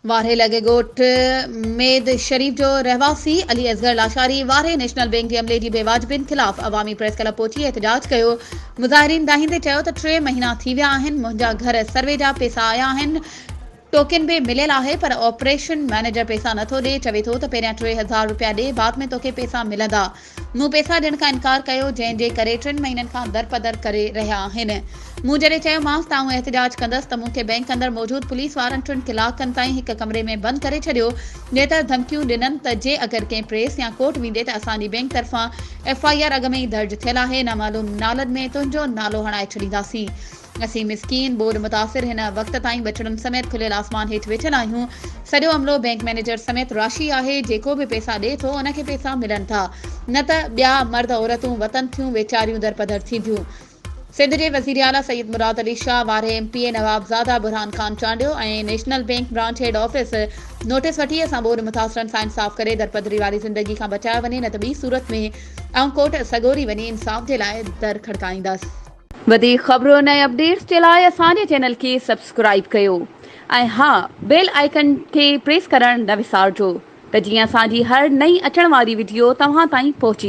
वारे लगे ॻोठ मेद शरीफ जो रहवासी अली असगर लाशारी वारे नेशनल बैंक जे अमले जी बेवाजिबिन ख़िलाफ़ अवामी प्रेस क्लब पहुची एहतजाज कयो। मुज़ाहिरीन दाहींदे चयो त 3 महीना थी विया आहिनि, मुंहिंजा घर सर्वे जा पैसा आया आहिनि, टोकन भी मिलियल आहे, पर ऑपरेशन मैनेजर पैसा नथो ॾे। चवे थो त पहिरियां 3000 रुपया ॾे, बाद में तोखे पैसा मिलंदा। मूं पैसा ॾियण खां इनकार कयो, जंहिंजे करे 3 महीननि खां दरपदर करे रहिया आहिनि। मूं जॾहिं चयोमांसि त आउं एहतजाज कंदसि त मूंखे बैंक अंदरि मौजूदु पुलिस वारनि 3 कलाकनि ताईं हिक कमरे में बंदि करे छॾियो। जेतर धमकियूं ॾिननि त जे अगरि कंहिं प्रेस या कोर्ट वेंदे त असांजी बैंक तरफ़ां FIR अॻ में ई दर्ज थियल आहे, नामालूम नालनि में तुंहिंजो नालो हणाए छॾींदासीं। असीं मिसकीन बोर्ड मुतासिर हिन वक़्त ताईं बचड़नि समेत खुलियल आसमान हेठि वेठल आहियूं। सॼो अमलो बैंक मैनेजर समेत राशि आहे, जेको भी पैसा ॾे थो उनखे पैसा मिलनि था, न त ॿिया मर्द औरतूं वतन थियूं वेचारियूं दरपदर थींदियूं। सिंध जे वज़ीर आला सईद मुराद अली शाह वारे MPA नवाबज़ादा बुरहान खान चांडियो ऐं नेशनल बैंक ब्रांच हेड ऑफिस नोटिस वठी असां बोर्ड मुतासिरनि सां इंसाफ़ करे दरपदरी वारी ज़िंदगी खां बचायो वञे, न त ॿी सूरत में आउं कोर्ट सगोरी वञी इंसाफ़ जे लाइ दर खड़काईंदसि। वधीक ख़बरुनि ऐं अपडेट्स जे लाइ असांजे चैनल खे सब्सक्राइब कयो ऐं हा, बेल आइकन खे प्रेस करणु न विसारिजो त जीअं असांजी हर नई अचण वारी वीडियो तव्हां ताईं पहुची